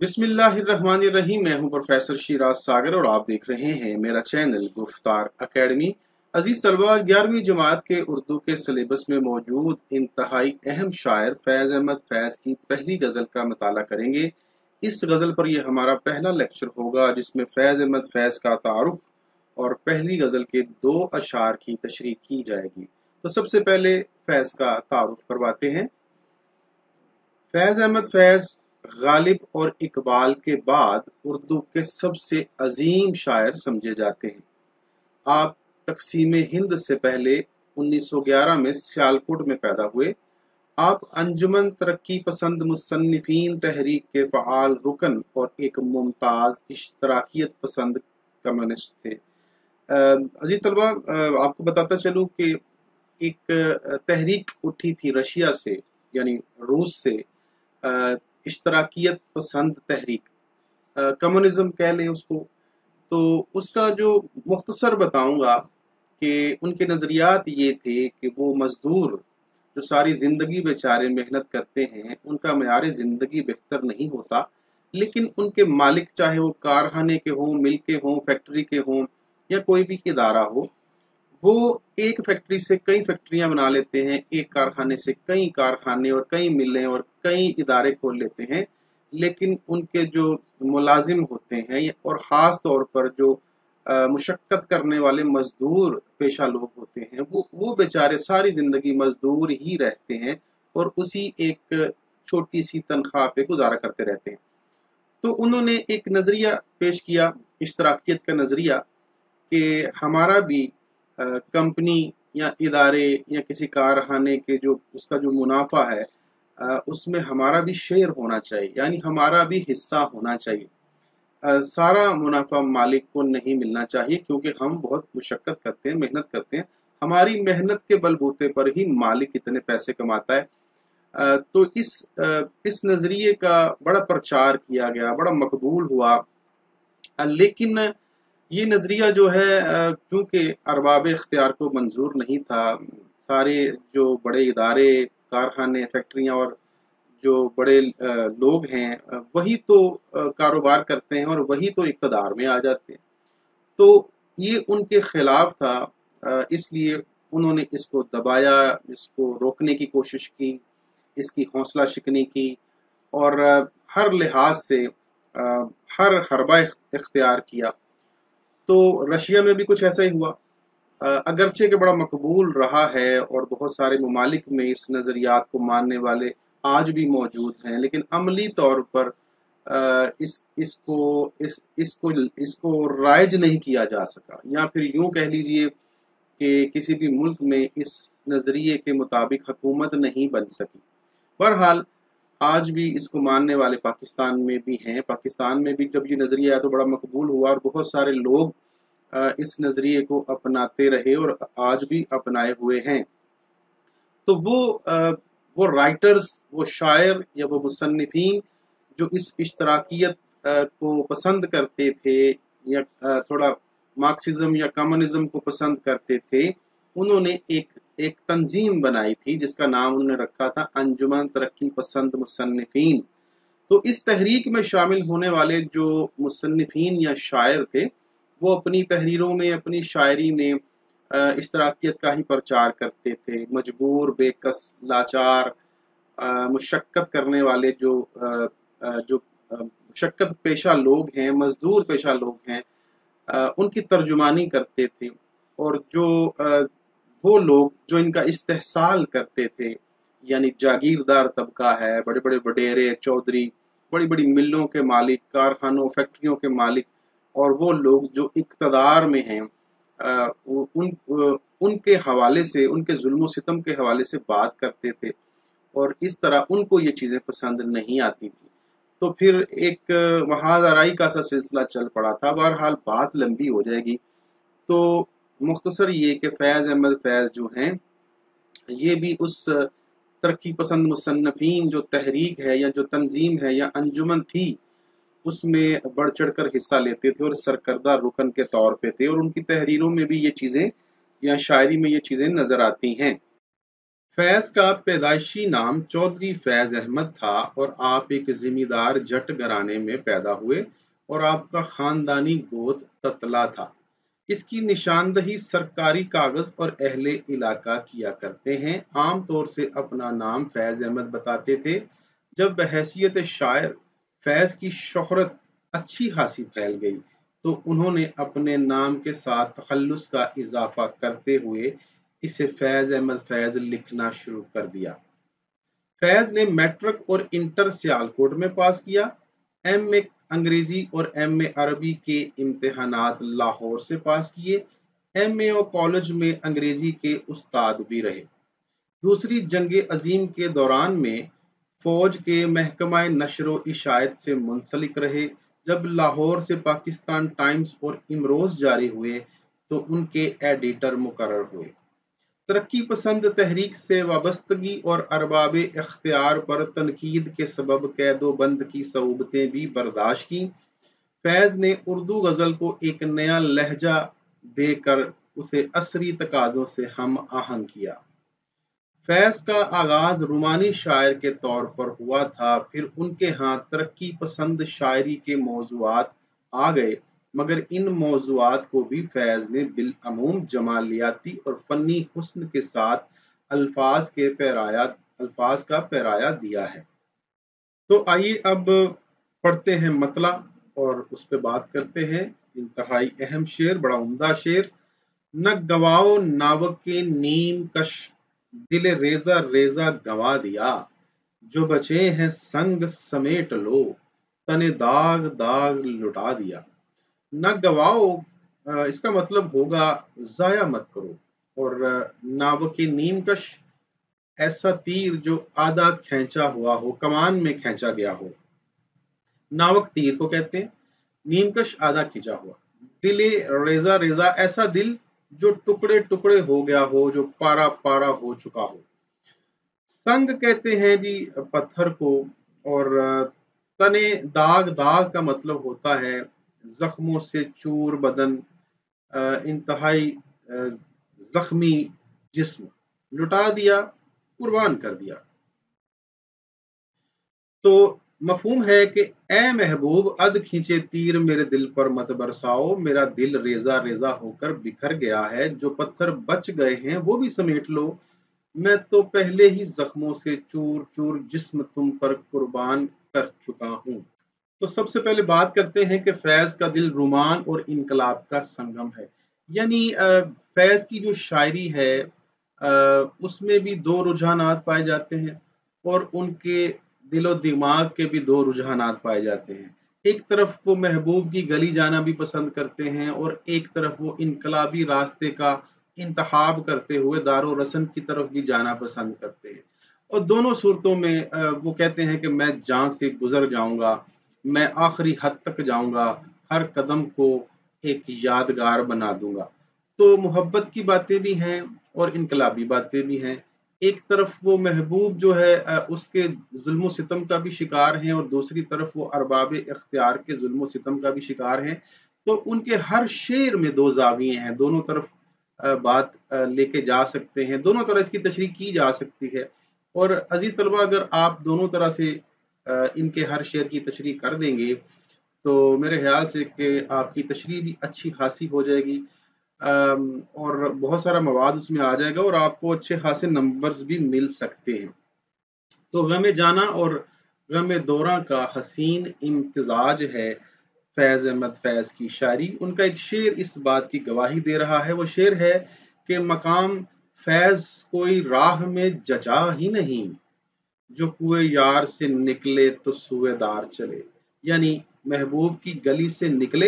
बिस्मिल्लाहिर्रहमानिर्रहीम। मैं हूं प्रोफेसर शिराज सागर और आप देख रहे हैं मेरा चैनल गुफ्तार एकेडमी। अजीज तलबा, 11वीं जमात के उर्दू के सिलेबस में मौजूद इंतहाई अहम शायर फैज़ अहमद फैज़ की पहली गज़ल का मताला करेंगे। इस गज़ल पर यह हमारा पहला लेक्चर होगा जिसमें फैज़ अहमद फैज़ का तारुफ और पहली गज़ल के 2 अशार की तशरीह की जाएगी। तो सबसे पहले फैज़ का तारुफ करवाते हैं। फैज़ अहमद फैज़ गालिब और इकबाल के बाद उर्दू के सबसे अजीम शायर समझे जाते हैं। आप तकसीम हिंद से पहले 1911 में सियालकोट में पैदा हुए। आप अंजुमन तरक्की पसंद मुसन्निफीन तहरीक के फ़आल रुकन और एक मुमताज़ इश्तराकियत पसंद कम्युनिस्ट थे। अजीज तलबा, आपको बताता चलूँ कि एक तहरीक उठी थी रशिया से, यानी रूस से, इश्तराकियत पसंद तहरीक, कम्युनिज्म कह लें उसको। तो उसका जो मुख्तसर बताऊंगा कि उनके नज़रियात ये थे कि वो मज़दूर जो सारी ज़िंदगी बेचारे मेहनत करते हैं उनका मेयार ज़िंदगी बेहतर नहीं होता, लेकिन उनके मालिक चाहे वो कारखाने के हों, मिल के हों, फैक्ट्री के हों या कोई भी इदारा हो, वो एक फैक्ट्री से कई फैक्ट्रियां बना लेते हैं, एक कारखाने से कई कारखाने और कई मिलें और कई इदारे खोल लेते हैं। लेकिन उनके जो मुलाजिम होते हैं और ख़ास तौर पर जो मुशक्क़त करने वाले मज़दूर पेशा लोग होते हैं, वो बेचारे सारी ज़िंदगी मज़दूर ही रहते हैं और उसी एक छोटी सी तनख्वाह पे गुजारा करते रहते हैं। तो उन्होंने एक नज़रिया पेश किया, इश्तराकियत का नज़रिया, कि हमारा भी कंपनी या इदारे या किसी कारखाने के जो उसका जो मुनाफा है उसमें हमारा भी शेयर होना चाहिए, यानी हमारा भी हिस्सा होना चाहिए। सारा मुनाफा मालिक को नहीं मिलना चाहिए, क्योंकि हम बहुत मुशक्क़त करते हैं, मेहनत करते हैं। हमारी मेहनत के बलबूते पर ही मालिक इतने पैसे कमाता है। तो इस नज़रिए का बड़ा प्रचार किया गया, बड़ा मकबूल हुआ। लेकिन ये नज़रिया जो है क्योंकि अरबाब इख्तियार को मंजूर नहीं था, सारे जो बड़े इदारे, कारखाने, फैक्ट्रियाँ और जो बड़े लोग हैं वही तो कारोबार करते हैं और वही तो इक़्तिदार में आ जाते हैं। तो ये उनके ख़िलाफ़ था, इसलिए उन्होंने इसको दबाया, इसको रोकने की कोशिश की, इसकी हौसला शिकनी की और हर लिहाज से हर हरबा इख्तियार किया। तो रशिया में भी कुछ ऐसा ही हुआ। अगरचे के बड़ा मकबूल रहा है और बहुत सारे ममालिक में इस नज़रियात को मानने वाले आज भी मौजूद हैं, लेकिन अमली तौर पर इसको राइज नहीं किया जा सका, या फिर यूं कह लीजिए कि किसी भी मुल्क में इस नज़रिए के मुताबिक हुकूमत नहीं बन सकी। बहरहाल आज भी इसको मानने वाले पाकिस्तान में भी हैं। पाकिस्तान में भी जब ये नज़रिया आया तो बड़ा मकबूल हुआ और बहुत सारे लोग इस नज़रिए को अपनाते रहे और आज भी अपनाए हुए हैं। तो वो राइटर्स, वो शायर या वो मुसन्निफीन जो इस इश्तराकियत को पसंद करते थे या थोड़ा मार्क्सिज्म या कम्युनिज्म को पसंद करते थे, उन्होंने एक तंजीम बनाई थी जिसका नाम उन्होंने रखा था अंजुमन तरक्की पसंद मुसन्निफीन। तो इस तहरीक में शामिल होने वाले जो मुसन्निफीन या शायर थे, वो अपनी तहरीरों में, अपनी शायरी में इश्तराकियत का ही प्रचार करते थे। मजबूर, बेकस, लाचार, मुशक्क़त करने वाले जो मुशक्क़त पेशा लोग हैं, मजदूर पेशा लोग हैं, उनकी तर्जुमानी करते थे। और जो वो लोग जो इनका इस्तेहसाल करते थे, यानी जागीरदार तबका है, बड़े बड़े वडेरे, चौधरी, बड़ी बड़ी मिलों के मालिक, कारखानों, फैक्ट्रियों के मालिक, और वो लोग जो इक़्तिदार में हैं, उनके हवाले से, उनके जुल्म सितम के हवाले से बात करते थे और इस तरह उनको ये चीज़ें पसंद नहीं आती थी। तो फिर एक महाजराई का सा सिलसिला चल पड़ा था। बहरहाल बात लंबी हो जाएगी, तो मुख्तसर ये कि फैज़ अहमद फैज़ जो हैं ये भी उस तरक्की पसंद मुसन्निफीन जो तहरीक है या जो तंजीम है या अंजुमन थी, उसमें बढ़ चढ़ कर हिस्सा लेते थे और सरकर्दा रुकन के तौर पे थे, और उनकी तहरीरों में भी ये चीज़ें या शायरी में ये चीज़ें नज़र आती हैं। फैज का पैदाइशी नाम चौधरी फैज अहमद था और आप एक जिम्मेदार जट घराने में पैदा हुए और आपका खानदानी गोत्र ततला था। इसकी निशानदही सरकारी कागज और अहले इलाका किया करते हैं। आमतौर से अपना नाम फैज अहमद बताते थे। जब बहैसियत शायर फैज की शोहरत अच्छी खासी फैल गई तो उन्होंने अपने नाम के साथ तखल्लुस का इजाफा करते हुए इसे फैज अहमद फैज लिखना शुरू कर दिया। फैज ने मैट्रिक और इंटर सियालकोट में पास किया। एमए अंग्रेजी और एमए अरबी के इम्तिहानात लाहौर से पास किए। एमए और कॉलेज में अंग्रेजी के उस्ताद भी रहे। दूसरी जंग अजीम के दौरान में फौज के महकमा नशर इशायत से मुंसलिक रहे। जब लाहौर से पाकिस्तान टाइम्स और इमरोज जारी हुए तो उनके एडिटर मुकर्रर हुए। तरक्की पसंद तहरीक से वाबस्तगी और अरबाब इख्तियार पर तनकीद के सबब कैदोबंद की सऊबतें भी बर्दाश्त की। फैज ने उर्दू गज़ल को एक नया लहजा देकर उसे असरी तकाज़ों से हम आहंग किया। फैज का आगाज रुमानी शायर के तौर पर हुआ था, फिर उनके यहाँ तरक्की पसंद शायरी के मौज़ूआत आ गए, मगर इन मौज़ूआत को भी फैज ने बिलअमूम जमालियाती और फ़न्नी हुस्न के साथ अल्फाज का पैराया दिया है। तो आइए अब पढ़ते हैं मतला और उस पर बात करते हैं। इंतहाई अहम शेर, बड़ा उम्दा शेर। न गवाओ नावक के नीम कश, दिल रेजा रेजा गवा दिया। जो बचे हैं संग समेट लो, तने दाग दाग लुटा दिया। न गवाओ इसका मतलब होगा जाया मत करो, और नावक के नीम कश ऐसा तीर जो आधा खींचा हुआ हो, कमान में खींचा गया हो। नावक तीर को कहते हैं, नीमकश आधा खींचा हुआ। दिले रेजा रेजा ऐसा दिल जो टुकड़े टुकड़े हो गया हो, जो पारा पारा हो चुका हो। संग कहते हैं जी पत्थर को, और तने दाग दाग का मतलब होता है जख्मों से चूर बदन, इंतहाई जख्मी जिस्म। लुटा दिया, कुर्बान कर दिया। तो मफहूम है कि ए महबूब अध खींचे तीर मेरे दिल पर मत बरसाओ, मेरा दिल रेजा रेजा होकर बिखर गया है, जो पत्थर बच गए हैं वो भी समेट लो, मैं तो पहले ही जख्मों से चूर चूर जिस्म तुम पर कुर्बान कर चुका हूँ। तो सबसे पहले बात करते हैं कि फैज का दिल रोमान और इनकलाब का संगम है। यानी फैज की जो शायरी है उसमें भी दो रुझानात पाए जाते हैं, और उनके दिलो दिमाग के भी दो रुझानात पाए जाते हैं। एक तरफ वो महबूब की गली जाना भी पसंद करते हैं, और एक तरफ वो इनकलाबी रास्ते का इंतखाब करते हुए दारो रसन की तरफ भी जाना पसंद करते हैं। और दोनों सूरतों में वो कहते हैं कि मैं जान से गुजर जाऊंगा, मैं आखिरी हद तक जाऊंगा, हर कदम को एक यादगार बना दूंगा। तो मोहब्बत की बातें भी हैं और इनकलाबी बातें भी हैं। एक तरफ वो महबूब जो है उसके जुल्म सितम का भी शिकार हैं, और दूसरी तरफ वो अरबाब इख्तियार के जुल्म सितम का भी शिकार हैं। तो उनके हर शेर में दो जाविये हैं, दोनों तरफ बात लेके जा सकते हैं, दोनों तरह इसकी तशरीह की जा सकती है। और अजीज तलबा, अगर आप दोनों तरह से इनके हर शेर की तशरीह कर देंगे तो मेरे ख्याल से कि आपकी तशरीह भी अच्छी खासी हो जाएगी, और बहुत सारा मवाद उसमें आ जाएगा और आपको अच्छे खासे नंबर्स भी मिल सकते हैं। तो गम जाना और गम दौरा का हसीन इम्तिजाज है फैज अहमद फैज की शायरी। उनका एक शेर इस बात की गवाही दे रहा है। वो शेर है कि मकाम फैज कोई राह में जचा ही नहीं, जो कुएं यार से निकले तो सुवेदार चले। यानी महबूब की गली से निकले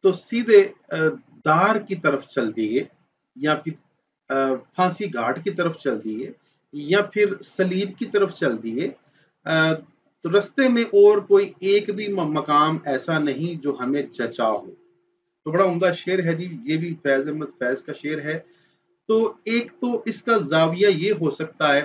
तो सीधे दार की तरफ चल दिए, या फिर फांसी घाट की तरफ चल दिए, या फिर सलीब की तरफ चल दिए। तो रास्ते में और कोई एक भी मकाम ऐसा नहीं जो हमें जचा हो। तो बड़ा उम्दा शेर है जी, ये भी फैज अहमद फैज का शेर है। तो एक तो इसका जाविया ये हो सकता है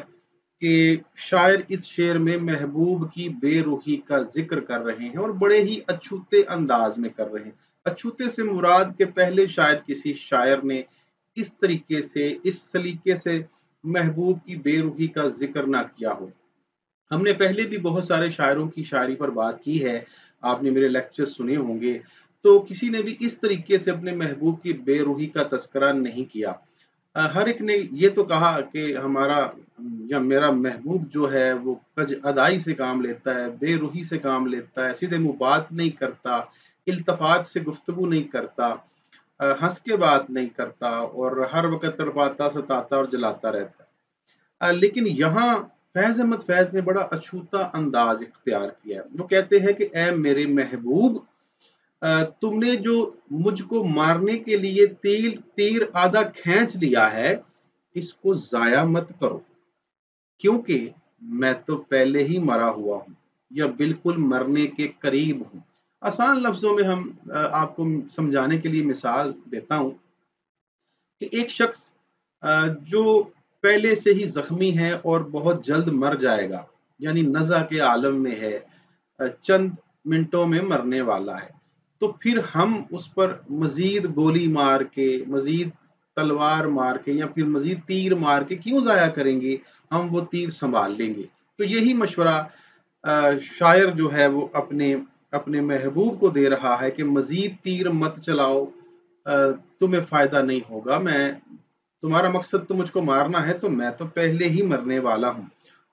कि शायर इस शेर में महबूब की बेरूही का जिक्र कर रहे हैं और बड़े ही अछूते अंदाज में कर रहे हैं। अछूते से मुराद के पहले शायद किसी शायर ने इस तरीके से, इस सलीके से महबूब की बेरुखी का जिक्र ना किया हो। हमने पहले भी बहुत सारे शायरों की शायरी पर बात की है, आपने मेरे लेक्चर सुने होंगे, तो किसी ने भी इस तरीके से अपने महबूब की बेरुखी का तज़किरा नहीं किया। हर एक ने ये तो कहा कि हमारा या मेरा महबूब जो है वो कज अदाई से काम लेता है, बेरुखी से काम लेता है, सीधे मुँह बात नहीं करता, इल्तफ़ात से गुफ्तगू नहीं करता, हँस के बात नहीं करता और हर वक़्त तड़पाता, सताता और जलाता रहता है। लेकिन यहाँ फैज़ अहमद फैज़ ने बड़ा अछूता अंदाज़ इख्तियार किया है। वो कहते हैं कि ऐ मेरे महबूब, तुमने जो मुझको मारने के लिए तीर तीर आधा खींच लिया है, इसको ज़ाया मत करो, क्योंकि मैं तो पहले ही मरा हुआ हूँ या बिल्कुल मरने के करीब हूँ। आसान लफ्ज़ों में हम आपको समझाने के लिए मिसाल देता हूँ कि एक शख्स जो पहले से ही ज़ख्मी है और बहुत जल्द मर जाएगा, यानी नज़ा के आलम में है, चंद मिनटों में मरने वाला है, तो फिर हम उस पर मज़ीद गोली मार के, मज़ीद तलवार मार के या फिर मज़ीद तीर मार के क्यों ज़ाया करेंगे? हम वो तीर सँभाल लेंगे। तो यही मशवरा शायर जो है वो अपने अपने महबूब को दे रहा है कि मज़ीद तीर मत चलाओ, तुम्हें फ़ायदा नहीं होगा। मैं तुम्हारा मकसद तो मुझको मारना है, तो मैं तो पहले ही मरने वाला हूँ।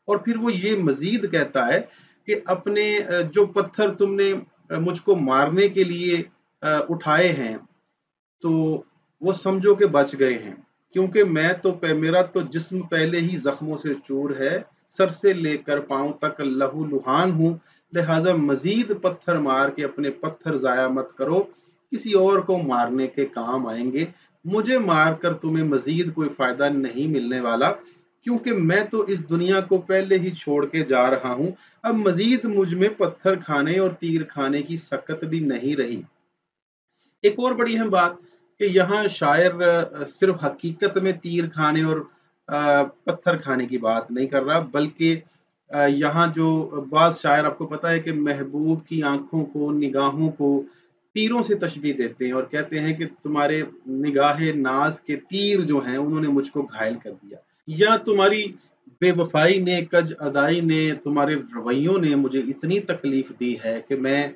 और फिर वो ये मज़ीद कहता है कि अपने जो पत्थर तुमने मुझको मारने के लिए उठाए हैं, तो वो समझो कि बच गए हैं, क्योंकि मेरा तो जिस्म पहले ही ज़ख्मों से चूर है, सर से लेकर पाँव तक लहूलुहान हूँ, लिहाज़ा मज़ीद पत्थर मार के अपने पत्थर ज़ाया मत करो, किसी और को मारने के काम आएँगे। मुझे मारकर तुम्हें मज़ीद कोई फ़ायदा नहीं मिलने वाला, क्योंकि मैं तो इस दुनिया को पहले ही छोड़ के जा रहा हूँ। अब मज़ीद मुझ में पत्थर खाने और तीर खाने की सकत भी नहीं रही। एक और बड़ी अहम बात कि यहाँ शायर सिर्फ हकीकत में तीर खाने और पत्थर खाने की बात नहीं कर रहा, बल्कि यहाँ जो बाज़ शायर आपको पता है कि महबूब की आँखों को, निगाहों को तीरों से तशबीह देते हैं और कहते हैं कि तुम्हारे निगाहे नाज़ के तीर जो हैं उन्होंने मुझको घायल कर दिया, या तुम्हारी बेवफ़ाई ने, कज अदाई ने, तुम्हारे रवैयों ने मुझे इतनी तकलीफ़ दी है कि मैं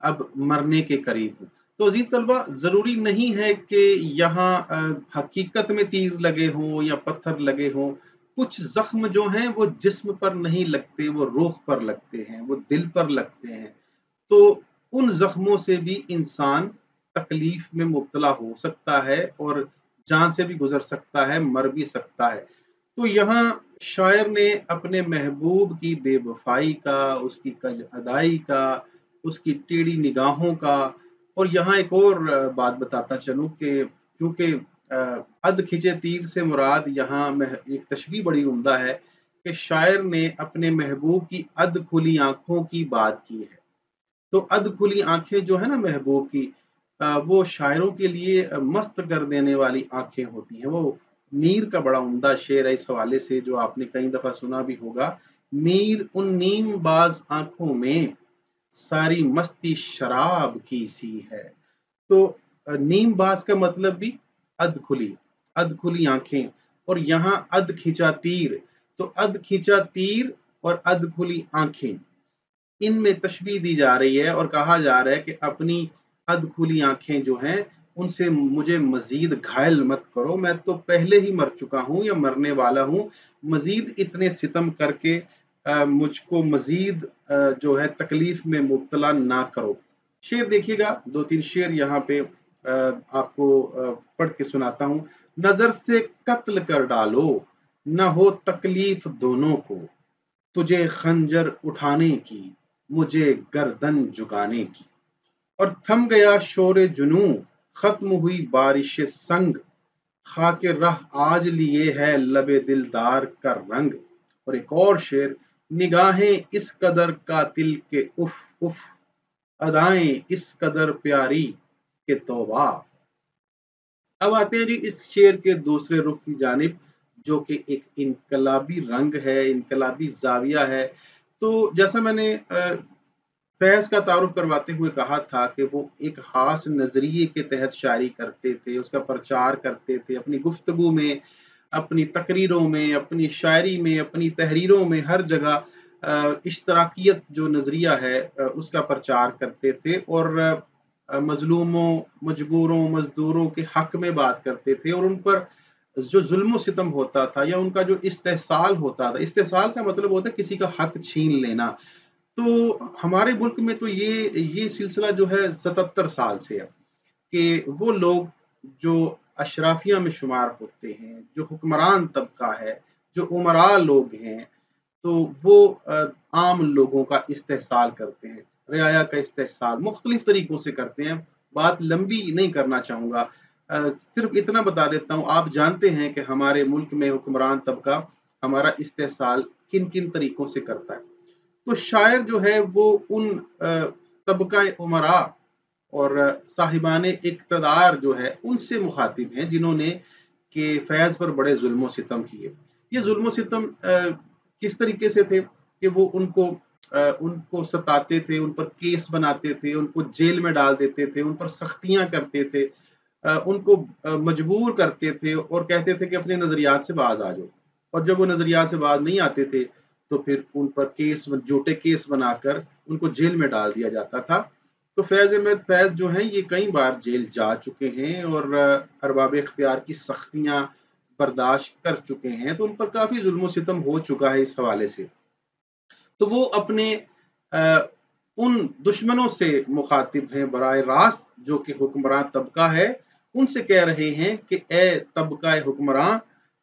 अब मरने के करीब हूँ। तो अजीज तलबा, ज़रूरी नहीं है कि यहाँ हकीकत में तीर लगे हों या पत्थर लगे हों। कुछ ज़ख्म जो हैं वो जिस्म पर नहीं लगते, वो रूह पर लगते हैं, वो दिल पर लगते हैं। तो उन ज़ख्मों से भी इंसान तकलीफ में मुब्तला हो सकता है और जान से भी गुज़र सकता है, मर भी सकता है। तो यहाँ शायर ने अपने महबूब की बेवफ़ाई का, उसकी कज अदाई का, उसकी टेढ़ी निगाहों का, और यहाँ एक और बात बताता चलूँ कि चूँकि अध खिंचे तीर से मुराद यहाँ एक तशबीह बड़ी उम्दा है कि शायर ने अपने महबूब की अध खुली आँखों की बात की है। तो अध खुली आँखें जो है ना महबूब की, वो शायरों के लिए मस्त कर देने वाली आँखें होती हैं। वो मीर का बड़ा उम्दा शेर है इस हवाले से, जो आपने कई दफ़ा सुना भी होगा। मीर उन नीम बाज़ आँखों में सारी मस्ती शराब की सी है। तो नीमबाज का मतलब भी अध खुली आंखें, और यहाँ अध खिंचा तीर। तो अध खिंचा तीर और अध खुली आंखें, इनमें तशबीह दी जा रही है और कहा जा रहा है कि अपनी अध खुली आंखें जो हैं उनसे मुझे मजीद घायल मत करो, मैं तो पहले ही मर चुका हूँ या मरने वाला हूँ। मजीद इतने सितम करके मुझको मजीद जो है तकलीफ में मुब्तला ना करो। शेर देखिएगा, दो तीन शेर यहाँ पे आपको पढ़ के सुनाता हूँ। नजर से कत्ल कर डालो, न हो तकलीफ दोनों को, तुझे खंजर उठाने की, मुझे गर्दन झुकाने की। और थम गया शोरे जुनू, खत्म हुई बारिश संग, खाके राह आज लिए है लबे दिलदार का रंग। और एक और शेर, निगाहें इस कदर कातिल के उफ उफ, अदाएं इस कदर प्यारी के तौबा। अब आते हैं जी इस शेर के दूसरे रुख की जानिब, जो कि एक इनकलाबी रंग है, इनकलाबी जाविया है। तो जैसा मैंने फैज़ का तारुफ करवाते हुए कहा था कि वो एक ख़ास नज़रिए के तहत शायरी करते थे, उसका प्रचार करते थे, अपनी गुफ्तगू में अपनी तकरीरों में, अपनी शायरी में, अपनी तहरीरों में हर जगह इश्तराकियत जो नज़रिया है उसका प्रचार करते थे और मज़लूमों, मजबूरों, मज़दूरों के हक़ में बात करते थे और उन पर जो ज़ुल्म और सितम होता था या उनका जो इस्तेहसाल होता था, इस्तेहसाल का मतलब होता है किसी का हक़ छीन लेना। तो हमारे मुल्क में तो ये सिलसिला जो है 77 साल से है कि वो लोग जो अशराफिया में शुमार होते हैं, जो हुक्मरान तबका है, जो उमरा लोग हैं, तो वो आम लोगों का इस्तेहसाल करते हैं, रियाया का इस्तेहसाल मुख्तलिफ तरीकों से करते हैं। बात लंबी नहीं करना चाहूँगा, सिर्फ इतना बता देता हूँ, आप जानते हैं कि हमारे मुल्क में हुक्मरान तबका हमारा इस्तेहसाल किन-किन तरीकों से करता है। तो शायर जो है वो उन तबका उमरा और साहिबाने इक़्तिदार जो है उनसे मुखातिब हैं जिन्होंने कि फैज़ पर बड़े ज़ुल्म और सितम किए। ये ज़ुल्म और सितम किस तरीके से थे कि वो उनको सताते थे, उन पर केस बनाते थे, उनको जेल में डाल देते थे, उन पर सख्तियाँ करते थे, उनको मजबूर करते थे और कहते थे कि अपने नज़रियात से बाज़ आ जाओ। और जब वो नज़रियात से बाज़ नहीं आते थे, तो फिर उन पर झूठे केस बनाकर उनको जेल में डाल दिया जाता था। तो फैज़ अहमद फैज़ जो हैं ये कई बार जेल जा चुके हैं और अरबाब इख्तियार की सख्तियाँ बर्दाश्त कर चुके हैं, तो उन पर काफ़ी ज़ुल्म और सितम हो चुका है इस हवाले से। तो वो अपने अ, उन दुश्मनों से मुखातिब हैं बराह रास्त जो कि हुक्मरान तबका है, उनसे कह रहे हैं कि ए तबका हुक्मरान,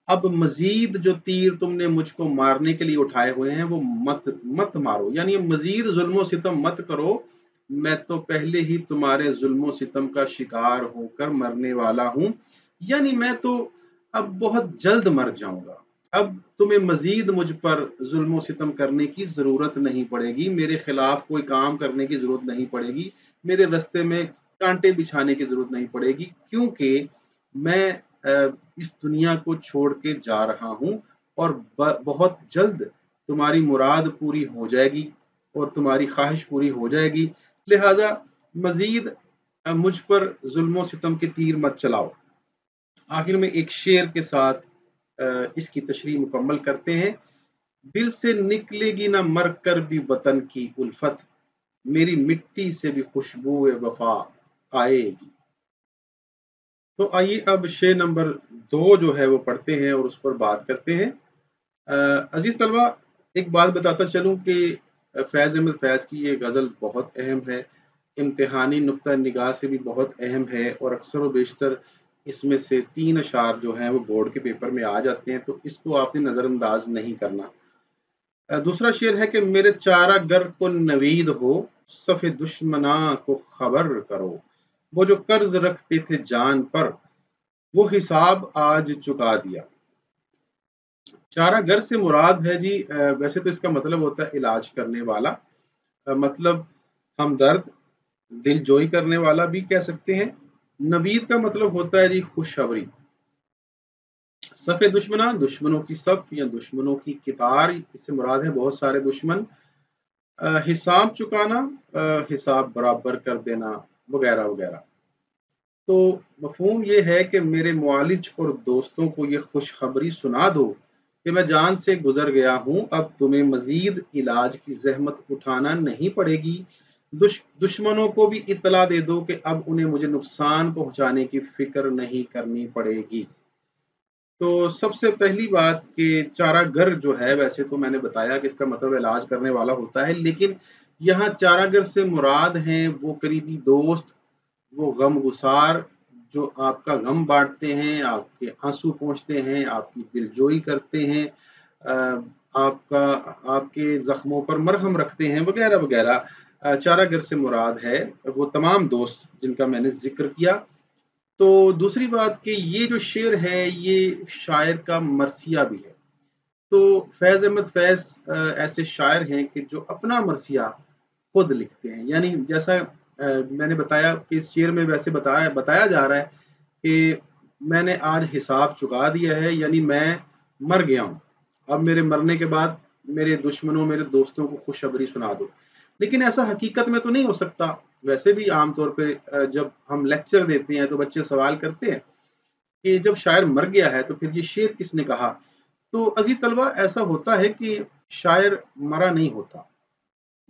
अब मज़ीद जो तीर तुमने मुझको मारने के लिए उठाए हुए हैं वो मत मारो, यानी मज़ीद ज़ुल्म और सितम मत करो। मैं तो पहले ही तुम्हारे ज़ुल्म और सितम का शिकार होकर मरने वाला हूँ, यानी मैं तो अब बहुत जल्द मर जाऊँगा। अब तुम्हें मज़ीद मुझ पर ज़ुल्म सितम करने की ज़रूरत नहीं पड़ेगी, मेरे खिलाफ कोई काम करने की ज़रूरत नहीं पड़ेगी, मेरे रास्ते में कांटे बिछाने की ज़रूरत नहीं पड़ेगी, क्योंकि मैं इस दुनिया को छोड़ के जा रहा हूँ और बहुत जल्द तुम्हारी मुराद पूरी हो जाएगी और तुम्हारी ख्वाहिश पूरी हो जाएगी, लिहाजा मज़ीद मुझ पर ज़ुल्म सितम के तीर मत चलाओ। आखिर में एक शेर के साथ इसकी तशरीह मुकम्मल करते हैं। दिल से निकलेगी ना मर कर भी वतन की उल्फत, मेरी मिट्टी से भी खुशबू वफा आएगी। तो आइए अब शेर नंबर 2 जो है वो पढ़ते हैं और उस पर बात करते हैं। अजीज तलबा, एक बात बताता चलूं कि फैज़ अहमद फैज़ की ये गज़ल बहुत अहम है, इम्तिहानी नुक्ता निगाह से भी बहुत अहम है और अक्सर व बेशतर इसमें से 3 अशार जो हैं वो बोर्ड के पेपर में आ जाते हैं, तो इसको आपने नज़रअंदाज नहीं करना। दूसरा शेर है कि मेरे चारा गर को नवीद हो, सफ़े दुश्मना को खबर करो, वो जो कर्ज रखते थे जान पर, वो हिसाब आज चुका दिया। चारा गर से मुराद है जी, वैसे तो इसका मतलब होता है इलाज करने वाला, मतलब हमदर्द, दिलजोई करने वाला भी कह सकते हैं। नवीद का मतलब होता है जी खुशखबरी। सफ़े दुश्मना, दुश्मनों की सफ़ या दुश्मनों की कितार, इससे मुराद है बहुत सारे दुश्मन। हिसाब चुकाना, हिसाब बराबर कर देना, वगैरह वगैरह। तो मफ़हूम ये है कि मेरे मुआलिज और दोस्तों को ये खुशखबरी सुना दो कि मैं जान से गुजर गया हूँ, अब तुम्हें मज़ीद इलाज की ज़हमत उठाना नहीं पड़ेगी। दुश्मनों को भी इत्तला दे दो कि अब उन्हें मुझे नुकसान पहुँचाने की फ़िक्र नहीं करनी पड़ेगी। तो सबसे पहली बात कि चारागर जो है, वैसे तो मैंने बताया कि इसका मतलब इलाज करने वाला होता है, लेकिन यहाँ चारागर से मुराद हैं वो करीबी दोस्त, वो गमगुसार जो आपका गम बाँटते हैं, आपके आँसू पोंछते हैं, आपकी दिलजोई करते हैं, आपका आपके ज़ख्मों पर मरहम रखते हैं, वगैरह वगैरह। चारागर से मुराद है वो तमाम दोस्त जिनका मैंने ज़िक्र किया। तो दूसरी बात कि ये जो शेर है ये शायर का मरसिया भी है। तो फैज़ अहमद फैज़ ऐसे शायर हैं कि जो अपना मरसिया खुद लिखते हैं, यानी जैसा मैंने बताया कि इस शेर में वैसे बताया जा रहा है कि मैंने आज हिसाब चुका दिया है, यानी मैं मर गया हूँ, अब मेरे मरने के बाद मेरे दुश्मनों, मेरे दोस्तों को खुशखबरी सुना दो। लेकिन ऐसा हकीकत में तो नहीं हो सकता। वैसे भी आम तौर पे जब हम लेक्चर देते हैं तो बच्चे सवाल करते हैं कि जब शायर मर गया है तो फिर ये शेर किसने कहा। तो अजीज तलबा, ऐसा होता है कि शायर मरा नहीं होता,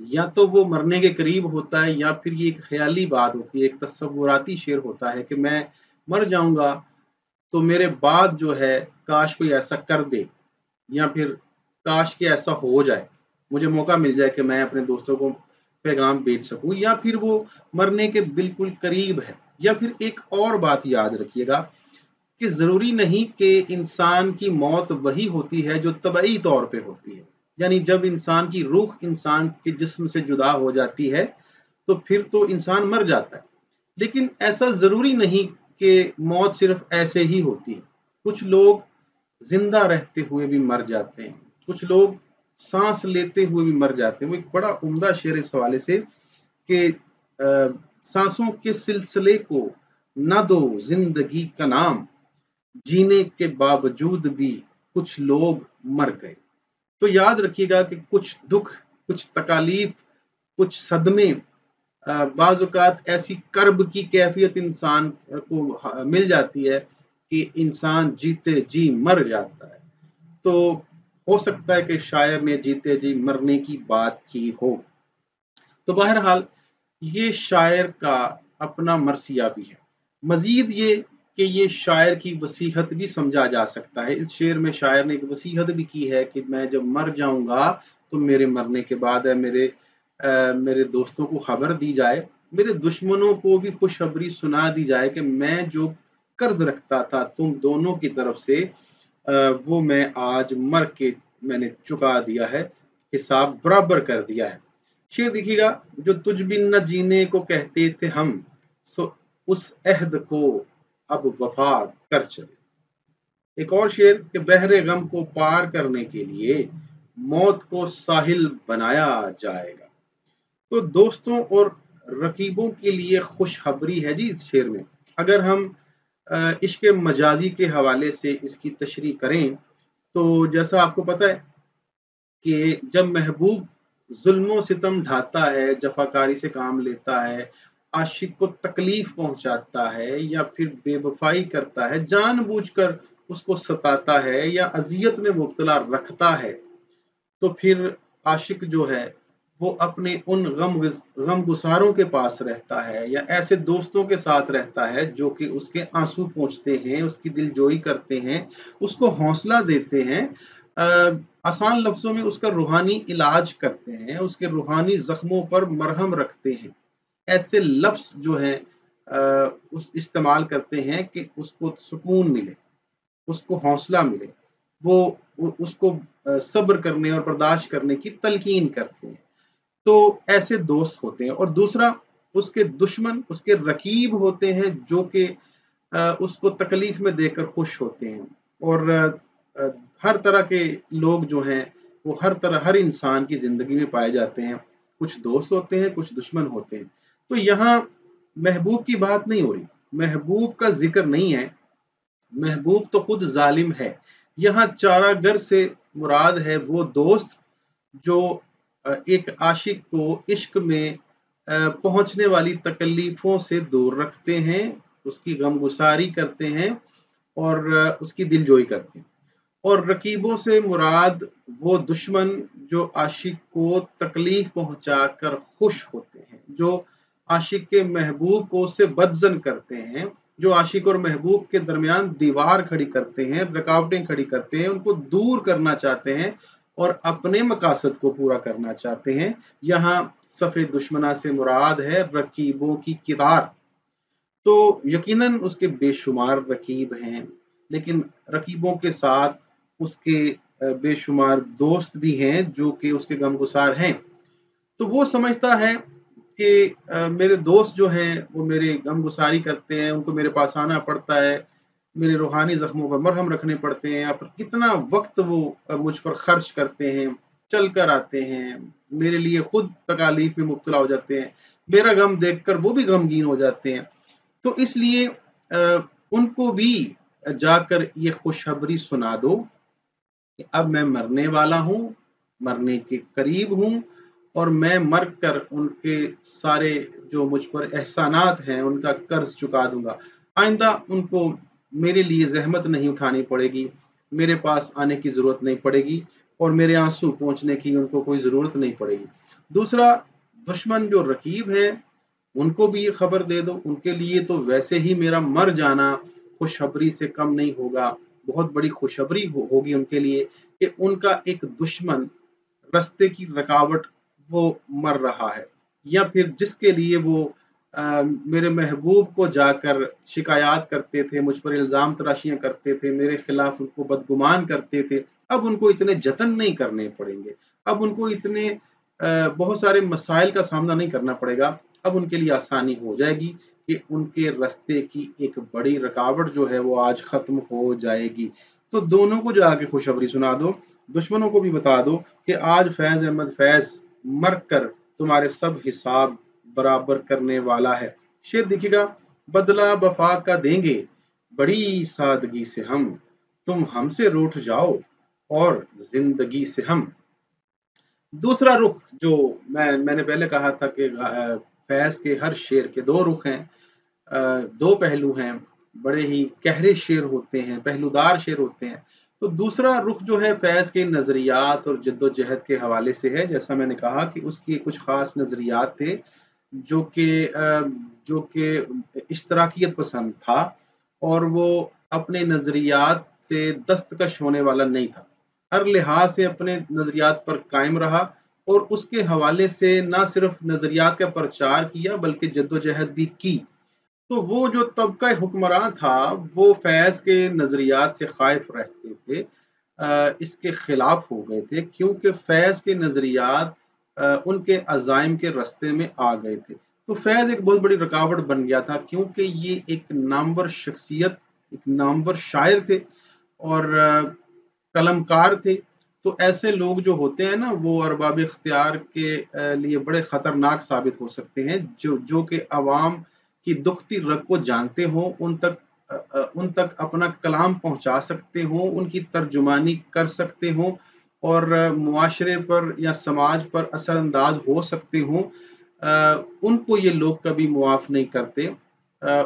या तो वो मरने के करीब होता है, या फिर ये एक ख्याली बात होती है, एक तस्वुराती शेर होता है कि मैं मर जाऊंगा तो मेरे बाद जो है काश कोई ऐसा कर दे, या फिर काश के ऐसा हो जाए, मुझे मौका मिल जाए कि मैं अपने दोस्तों को पैगाम भेज सकूं, या फिर वो मरने के बिल्कुल करीब है। या फिर एक और बात याद रखिएगा कि ज़रूरी नहीं कि इंसान की मौत वही होती है जो तबई तौर पे होती है, यानी जब इंसान की रूह इंसान के जिस्म से जुदा हो जाती है तो फिर तो इंसान मर जाता है। लेकिन ऐसा ज़रूरी नहीं कि मौत सिर्फ ऐसे ही होती है। कुछ लोग जिंदा रहते हुए भी मर जाते हैं, कुछ लोग सांस लेते हुए भी मर जाते हैं। वो एक बड़ा उम्दा शेर इस हवाले से कि सांसों के सिलसिले को न दो जिंदगी का नाम, जीने के बावजूद भी कुछ लोग मर गए। तो याद रखिएगा कि कुछ दुख, कुछ तकालीफ, कुछ सदमे, बाज़ औक़ात ऐसी कर्ब की कैफियत इंसान को मिल जाती है कि इंसान जीते जी मर जाता है। तो हो सकता है कि शायर ने जीते जी मरने की बात की हो। तो बहरहाल ये शायर का अपना मरसिया भी है। मजीद ये कि ये शायर की वसीहत भी समझा जा सकता है। इस शेर में शायर ने एक वसीहत भी की है कि मैं जब मर जाऊंगा तो मेरे मरने के बाद है मेरे दोस्तों को खबर दी जाए, मेरे दुश्मनों को भी खुशखबरी सुना दी जाए कि मैं जो कर्ज रखता था तुम दोनों की तरफ से, वो मैं आज मर के मैंने चुका दिया है, हिसाब बराबर कर दिया है। शेर देखिएगा, जो तुझ बिन न जीने को कहते थे हम, सो उस अहद को अब वफा कर चले। एक और शेर कि बहरे गम को पार करने के लिए मौत को साहिल बनाया जाएगा। तो दोस्तों और रकीबों के लिए खुशखबरी है जी इस शेर में। अगर हम इश्क मजाजी के हवाले से इसकी तशरीह करें तो जैसा आपको पता है कि जब महबूब जुल्मों सितम ढाता है, जफाकारी से काम लेता है, आशिक को तकलीफ पहुंचाता है, या फिर बेवफाई करता है, जानबूझकर उसको सताता है या अजियत में मुब्तला रखता है, तो फिर आशिक जो है वो अपने उन गम गुसारों के पास रहता है, या ऐसे दोस्तों के साथ रहता है जो कि उसके आंसू पोंछते हैं, उसकी दिलजोई करते हैं, उसको हौसला देते हैं, आसान लफ्जों में उसका रूहानी इलाज करते हैं, उसके रूहानी जख्मों पर मरहम रखते हैं। ऐसे लफ्ज जो है उस इस्तेमाल करते हैं कि उसको सुकून मिले, उसको हौसला मिले, वो उसको सब्र करने और बर्दाश्त करने की तलकीन करते हैं। तो ऐसे दोस्त होते हैं। और दूसरा, उसके दुश्मन, उसके रकीब होते हैं जो कि उसको तकलीफ में देकर खुश होते हैं। और हर तरह के लोग जो हैं वो हर इंसान की जिंदगी में पाए जाते हैं। कुछ दोस्त होते हैं, कुछ दुश्मन होते हैं। तो यहाँ महबूब की बात नहीं हो रही, महबूब का जिक्र नहीं है, महबूब तो खुद जालिम है। यहाँ चारागर से मुराद है वो दोस्त जो एक आशिक को इश्क में पहुंचने वाली तकलीफों से दूर रखते हैं, उसकी गमगुसारी करते हैं और उसकी दिलजोई करते हैं। और रकीबों से मुराद वो दुश्मन जो आशिक को तकलीफ पहुंचाकर खुश होते हैं, जो आशिक के महबूब को उससे बदजन करते हैं, जो आशिक और महबूब के दरमियान दीवार खड़ी करते हैं, रुकावटें खड़ी करते हैं, उनको दूर करना चाहते हैं और अपने मकासद को पूरा करना चाहते हैं। यहाँ सफ़े दुश्मना से मुराद है रकीबों की कितार। तो यकीनन उसके बेशुमार रकीब हैं, लेकिन रकीबों के साथ उसके बेशुमार दोस्त भी हैं जो कि उसके गमगुसार हैं। तो वो समझता है कि मेरे दोस्त जो हैं वो मेरे गमगुसारी करते हैं, उनको मेरे पास आना पड़ता है, मेरे रूहानी ज़ख्मों पर मरहम रखने पड़ते हैं, या फिर कितना वक्त वो मुझ पर खर्च करते हैं, चल कर आते हैं, मेरे लिए खुद तकालीफ में मुब्तला हो जाते हैं, मेरा गम देखकर वो भी गमगीन हो जाते हैं। तो इसलिए उनको भी जाकर ये खुशखबरी सुना दो कि अब मैं मरने वाला हूँ, मरने के करीब हूँ, और मैं मर कर उनके सारे जो मुझ पर एहसानात हैं उनका कर्ज चुका दूंगा। आइंदा उनको मेरे लिए जहमत नहीं उठानी पड़ेगी, मेरे पास आने की ज़रूरत नहीं पड़ेगी और मेरे आंसू पहुँचने की उनको कोई ज़रूरत नहीं पड़ेगी। दूसरा, दुश्मन जो रकीब हैं उनको भी ये खबर दे दो, उनके लिए तो वैसे ही मेरा मर जाना खुशखबरी से कम नहीं होगा, बहुत बड़ी खुशखबरी होगी उनके लिए कि उनका एक दुश्मन रास्ते की रुकावट वो मर रहा है, या फिर जिसके लिए वो मेरे महबूब को जाकर शिकायत करते थे, मुझ पर इल्ज़ाम तराशियाँ करते थे, मेरे खिलाफ उनको बदगुमान करते थे, अब उनको इतने जतन नहीं करने पड़ेंगे, अब उनको इतने बहुत सारे मसाइल का सामना नहीं करना पड़ेगा, अब उनके लिए आसानी हो जाएगी कि उनके रास्ते की एक बड़ी रुकावट जो है वो आज ख़त्म हो जाएगी। तो दोनों को जाके खुशखबरी सुना दो, दुश्मनों को भी बता दो कि आज फैज़ अहमद फैज़ मर कर तुम्हारे सब हिसाब बराबर करने वाला है। शेर देखिएगा, बदला वफा का देंगे बड़ी सादगी से हम, तुम हमसे रूठ जाओ और जिंदगी से हम। दूसरा रुख जो मैंने पहले कहा था कि फैज़ के हर शेर के दो रुख हैं, दो पहलू हैं, बड़े ही गहरे शेर होते हैं, पहलूदार शेर होते हैं। तो दूसरा रुख जो है फैज़ के नज़रियात और जद्दोजहद के हवाले से है। जैसा मैंने कहा कि उसके कुछ ख़ास नज़रियात थे जो कि इश्तराकियत पसंद था और वो अपने नज़रियात से दस्तकश होने वाला नहीं था। हर लिहाज से अपने नज़रियात पर कायम रहा और उसके हवाले से ना सिर्फ नज़रियात का प्रचार किया बल्कि जद्दोजहद भी की। तो वो जो तबका हुक्मरान था वो फैज़ के नज़रियात से ख़ाइफ़ रहते थे, इसके ख़िलाफ़ हो गए थे क्योंकि फैज़ के नज़रियात उनके अज़ाइम के रास्ते में आ गए थे। तो फैज़ एक बहुत बड़ी रुकावट बन गया था क्योंकि ये एक नामवर शख्सियत, एक नामवर शायर थे और कलमकार थे। तो ऐसे लोग जो होते हैं ना वो अरबाब इख्तियार के लिए बड़े ख़तरनाक साबित हो सकते हैं, जो कि अवाम की दुखती रग को जानते हों, उन तक अपना कलाम पहुँचा सकते हों, उनकी तर्जुमानी कर सकते हों और मुआशरे पर या समाज पर असरअंदाज हो सकते हों, उनको ये लोग कभी मुआफ़ नहीं करते।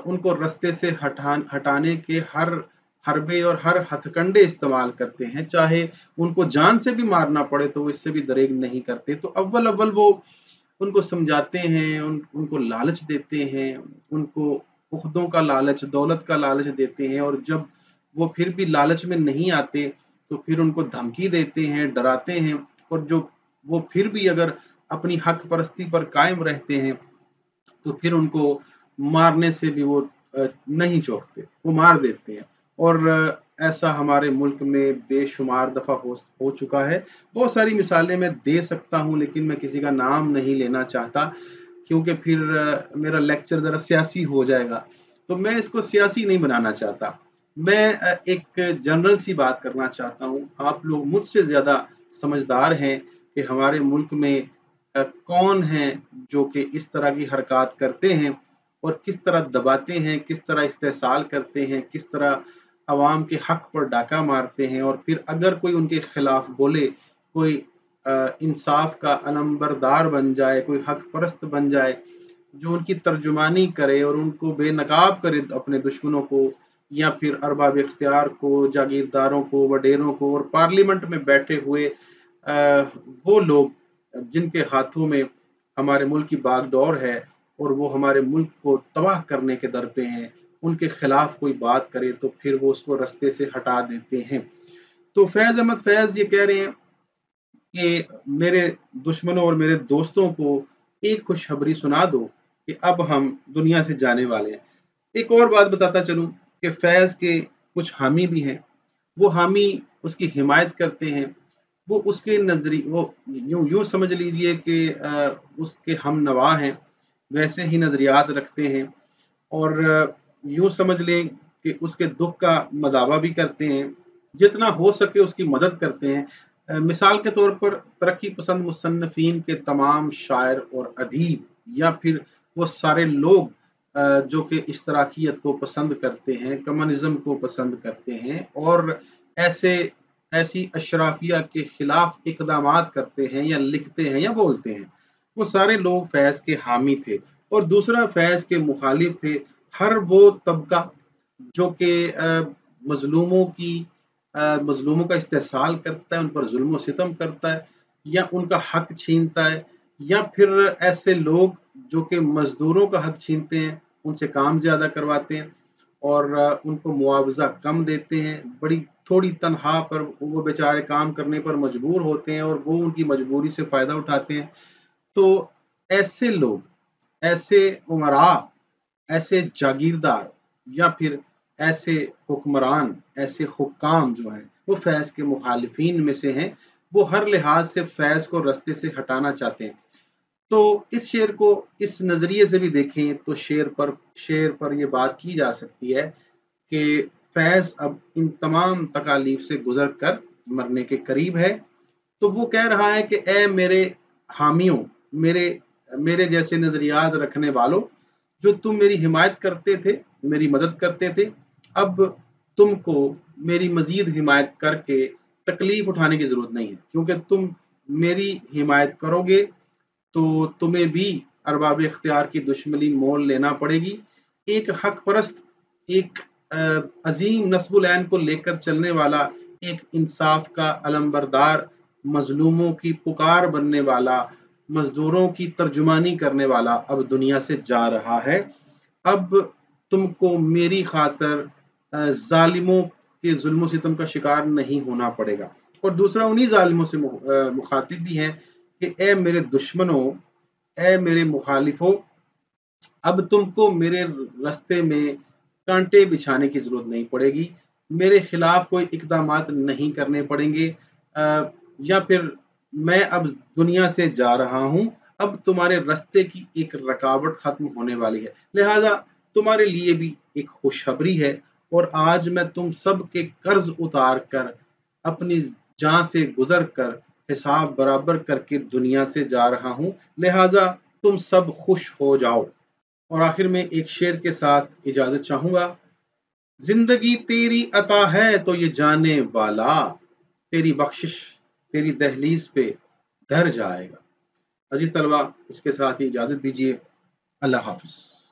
उनको रास्ते से हटाने के हर हरबे और हर हथकंडे इस्तेमाल करते हैं, चाहे उनको जान से भी मारना पड़े तो वो इससे भी दरेग नहीं करते। तो अव्वल वो उनको समझाते हैं, उनको लालच देते हैं, उनको उख्दों का लालच, दौलत का लालच देते हैं और जब वो फिर भी लालच में नहीं आते, तो फिर उनको धमकी देते हैं, डराते हैं और जो वो फिर भी अगर अपनी हक परस्ती पर कायम रहते हैं, तो फिर उनको मारने से भी वो नहीं चूकते, वो मार देते हैं और ऐसा हमारे मुल्क में बेशुमार दफ़ा हो चुका है। बहुत सारी मिसालें मैं दे सकता हूँ लेकिन मैं किसी का नाम नहीं लेना चाहता क्योंकि फिर मेरा लेक्चर ज़रा सियासी हो जाएगा। तो मैं इसको सियासी नहीं बनाना चाहता। मैं एक जनरल सी बात करना चाहता हूँ। आप लोग मुझसे ज़्यादा समझदार हैं कि हमारे मुल्क में कौन हैं जो कि इस तरह की हरकत करते हैं और किस तरह दबाते हैं, किस तरह इस्तेहसाल करते हैं, किस तरह अवाम के हक पर डाका मारते हैं और फिर अगर कोई उनके खिलाफ बोले, कोई इंसाफ का अलंबरदार बन जाए, कोई हक परस्त बन जाए, जो उनकी तर्जुमानी करे और उनको बेनकाब करे अपने दुश्मनों को या फिर अरबाब इख्तियार को, जागीरदारों को, वडेरों को और पार्लियामेंट में बैठे हुए वो लोग जिनके हाथों में हमारे मुल्क की बागडोर है और वो हमारे मुल्क को तबाह करने के दर पे हैं, उनके खिलाफ कोई बात करे तो फिर वो उसको रास्ते से हटा देते हैं। तो फैज़ अहमद फैज़ ये कह रहे हैं कि मेरे दुश्मनों और मेरे दोस्तों को एक खुशखबरी सुना दो कि अब हम दुनिया से जाने वाले हैं। एक और बात बताता चलूँ कि फैज़ के कुछ हामी भी हैं, वो हामी उसकी हिमायत करते हैं, वो उसके वो यूँ समझ लीजिए कि उसके हमनवा हैं, वैसे ही नज़रियात रखते हैं और यूँ समझ लें कि उसके दुःख का मदावा भी करते हैं, जितना हो सके उसकी मदद करते हैं। मिसाल के तौर पर तरक्की पसंद मुसन्निफ़ीन के तमाम शायर और अदीब या फिर वो सारे लोग जो कि इश्तराकियत को पसंद करते हैं, कम्युनिज़्म को पसंद करते हैं और ऐसी अशराफिया के खिलाफ इक़दामात करते हैं या लिखते हैं या बोलते हैं, वो सारे लोग फैज़ के हामी थे और दूसरा फैज़ के मुखालिफ थे हर वो तबका جو کہ مظلوموں کا استحصال کرتا ہے، ان پر ظلم و ستم کرتا ہے، یا ان کا حق چھینتا ہے، یا پھر ایسے لوگ جو کہ مزدوروں کا حق چھینتے ہیں، ان سے کام زیادہ کرواتے ہیں اور ان کو معاوضہ کم دیتے ہیں، بڑی تھوڑی تنخواہ پر وہ بیچارے کام کرنے پر مجبور ہوتے ہیں اور وہ ان کی مجبوری سے فائدہ اٹھاتے ہیں۔ تو ایسے لوگ، ایسے عمراء، ایسے جاگیردار، یا پھر ایسے حکمران، ایسے حکام جو ہیں وہ فیض کے مخالفین میں سے ہیں، وہ ہر لحاظ سے فیض کو رستے سے ہٹانا چاہتے ہیں۔ تو اس شعر کو اس نظریے سے بھی دیکھیں تو شعر پر یہ بات کی جا سکتی ہے کہ فیض اب ان تمام تکالیف سے گزر کر مرنے کے قریب ہے۔ تو وہ کہہ رہا ہے کہ اے میرے حامیوں، میرے میرے جیسے نظریات رکھنے والوں، جو تم میری حمایت کرتے تھے، میری مدد کرتے تھے، اب تم کو میری مزید حمایت کر کے تکلیف اٹھانے کی ضرورت نہیں ہے، کیونکہ تم میری حمایت کرو گے تو تمہیں بھی ارباب اختیار کی دشمنی مول لینا پڑے گی۔ ایک حق پرست، ایک عظیم نصب العین کو لے کر چلنے والا، ایک انصاف کا علمبردار، مظلوموں کی پکار بننے والا، مزدوروں کی ترجمانی کرنے والا اب دنیا سے جا رہا ہے۔ اب تم کو میری خاطر ظالموں کے ظلم و ستم کا شکار نہیں ہونا پڑے گا۔ اور دوسرا انہی ظالموں سے مخاطب بھی ہے کہ اے میرے دشمنوں، اے میرے مخالفوں، اب تم کو میرے رستے میں کانٹے بچھانے کی ضرورت نہیں پڑے گی، میرے خلاف کوئی اقدامات نہیں کرنے پڑیں گے، یا پھر میں اب دنیا سے جا رہا ہوں، اب تمہارے رستے کی ایک رکاوٹ ختم ہونے والی ہے، لہذا تمہارے لیے بھی ایک خوشخبری ہے، اور آج میں تم سب کے قرض اتار کر، اپنی جان سے گزر کر، حساب برابر کر کے دنیا سے جا رہا ہوں، لہذا تم سب خوش ہو جاؤ۔ اور آخر میں ایک شعر کے ساتھ اجازت چاہوں گا۔ زندگی تیری عطا ہے تو یہ جانے والا، تیری بخشش تیری دہلیز پہ دھر جائے گا۔ عزیز طلبہ، اس کے ساتھ ہی اجازت دیجیے۔ اللہ حافظ۔